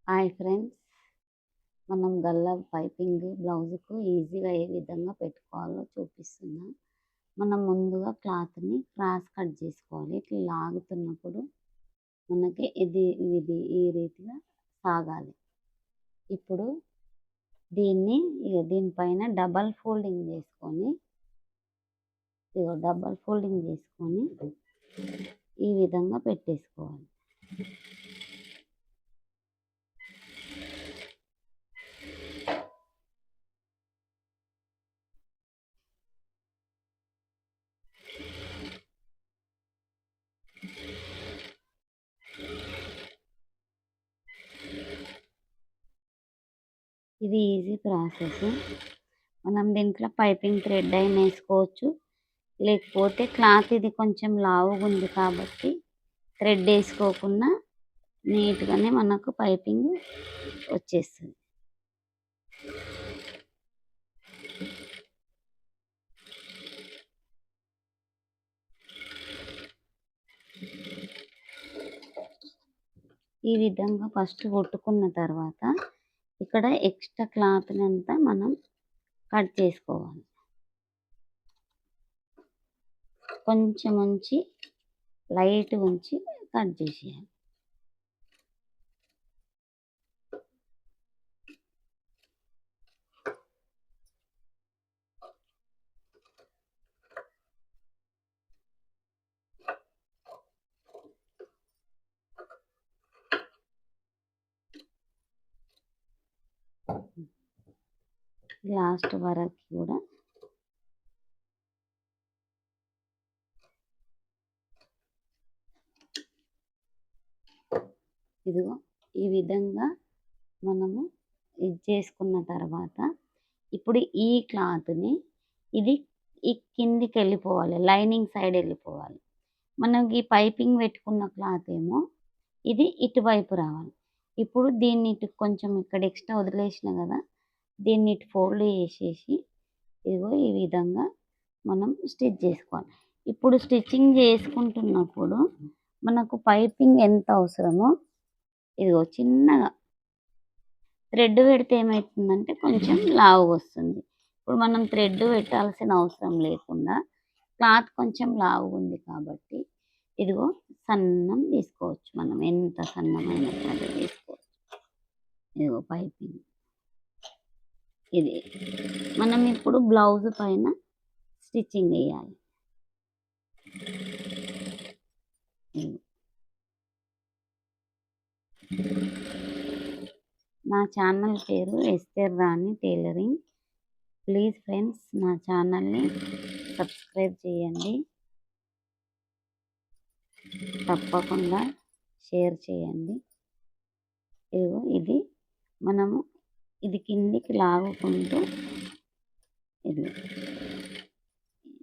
Hi friends, మనం Galla piping బ్లౌజ్కు ఈజీగా ఏ విధంగా పెట్టుకోవాలో చూపిస్తున్నా. మనం ముందుగా క్లాత్ని క్రాస్ కట్ చేసుకోవాలి. ఇట్లా లాగుతున్నప్పుడు మనకి ఇది ఇది ఈ రీతిగా సాగాలి. ఇప్పుడు దీనిపైన డబల్ ఫోల్డింగ్ చేసుకొని ఈ విధంగా పెట్టేసుకోవాలి. ఇది ఈజీ ప్రాసెస్. మనం దీంట్లో పైపింగ్ థ్రెడ్ అయినా వేసుకోవచ్చు, లేకపోతే క్లాత్ ఇది కొంచెం లావుగా ఉంది కాబట్టి థ్రెడ్ వేసుకోకుండా నీట్గానే మనకు పైపింగ్ వచ్చేస్తుంది. ఈ విధంగా ఫస్ట్ కుట్టుకున్న తర్వాత ఇక్కడ ఎక్స్ట్రా క్లాత్ని అంతా మనం కట్ చేసుకోవాలి. కొంచెం ఉంచి లైట్ ఉంచి కట్ చేసేయాలి. లాస్ట్ వరకు కూడా ఇదిగో ఈ విధంగా మనము ఇది చేసుకున్న తర్వాత ఇప్పుడు ఈ క్లాత్ని ఇది ఈ కిందికి వెళ్ళిపోవాలి, లైనింగ్ సైడ్ వెళ్ళిపోవాలి. మనకి ఈ పైపింగ్ పెట్టుకున్న క్లాత్ ఏమో ఇది ఇటువైపు రావాలి. ఇప్పుడు దీన్ని ఇటు కొంచెం ఇక్కడ ఎక్స్ట్రా వదిలేసిన కదా, దీన్ని ఇటు ఫోల్డ్ చేసేసి ఇదిగో ఈ విధంగా మనం స్టిచ్ చేసుకోవాలి. ఇప్పుడు స్టిచ్చింగ్ చేసుకుంటున్నప్పుడు మనకు పైపింగ్ ఎంత అవసరమో ఇదిగో చిన్నగా థ్రెడ్ పెడితే ఏమవుతుందంటే కొంచెం లావుగా వస్తుంది. ఇప్పుడు మనం థ్రెడ్ పెట్టాల్సిన అవసరం లేకుండా క్లాత్ కొంచెం లావుగా ఉంది కాబట్టి ఇదిగో సన్నం తీసుకోవచ్చు. మనం ఎంత సన్నమైన థ్రెడ్ తీసుకోవచ్చు. ఇదిగో పైపింగ్ ఇది మనం ఇప్పుడు బ్లౌజ్ పైన స్టిచ్చింగ్ వేయాలి. నా ఛానల్ పేరు ఎస్తేర్ రాణి టైలరింగ్. ప్లీజ్ ఫ్రెండ్స్, నా ఛానల్ని సబ్స్క్రైబ్ చేయండి, తప్పకుండా షేర్ చేయండి. ఇదిగో ఇది మనము ఇది కిందికి లాగుకుంటూ ఇది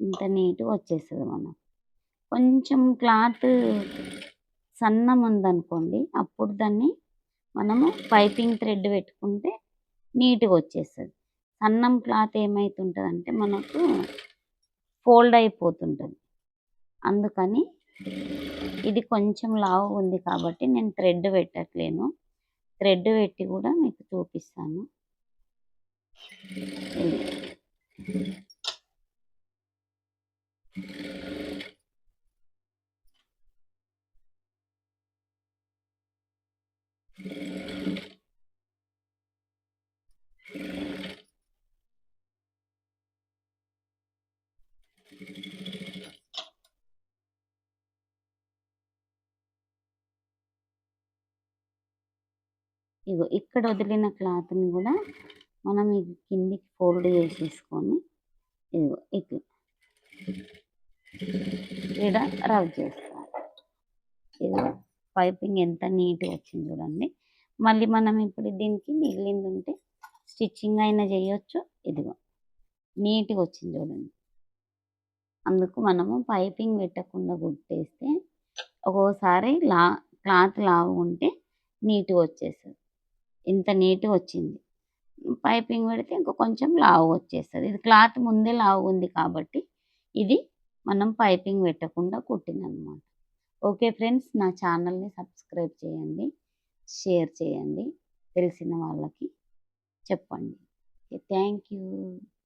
ఇంత నీట్గా వచ్చేస్తుంది. మనం కొంచెం క్లాత్ సన్నం ఉందనుకోండి, అప్పుడు దాన్ని మనము పైపింగ్ థ్రెడ్ పెట్టుకుంటే నీట్గా వచ్చేస్తుంది. సన్నం క్లాత్ ఏమవుతుంటుంది అంటే మనకు ఫోల్డ్ అయిపోతుంటుంది. అందుకని ఇది కొంచెం లావు ఉంది కాబట్టి నేను థ్రెడ్ పెట్టట్లేను. థ్రెడ్ పెట్టి కూడా మీకు చూపిస్తాను. ఇగో ఇక్కడ వదిలిన క్లాత్ని కూడా మనం ఇది కిందికి ఫోల్డ్ చేసేసుకొని ఇదిగో ఇట్లా ఇక్కడ రబ్ చేసుకోవాలి. ఇదిగో పైపింగ్ ఎంత నీట్గా వచ్చింది చూడండి. మళ్ళీ మనం ఇప్పుడు దీనికి మిగిలింది ఉంటే స్టిచ్చింగ్ అయినా చేయొచ్చు. ఇదిగో నీట్గా వచ్చింది చూడండి. అందుకు మనము పైపింగ్ పెట్టకుండా కుట్టేస్తే ఒక్కోసారి క్లాత్ లావు ఉంటే నీట్గా వచ్చేస్తుంది. ఇంత నీట్గా వచ్చింది. పైపింగ్ పెడితే ఇంకా కొంచెం లావు వచ్చేస్తుంది. ఇది క్లాత్ ముందే లావు ఉంది కాబట్టి ఇది మనం పైపింగ్ పెట్టకుండా కుట్టినమాట. ఓకే ఫ్రెండ్స్, నా ఛానల్ని సబ్స్క్రైబ్ చేయండి, షేర్ చేయండి. తెలిసిన వాళ్ళకి చెప్పండి. Thank you.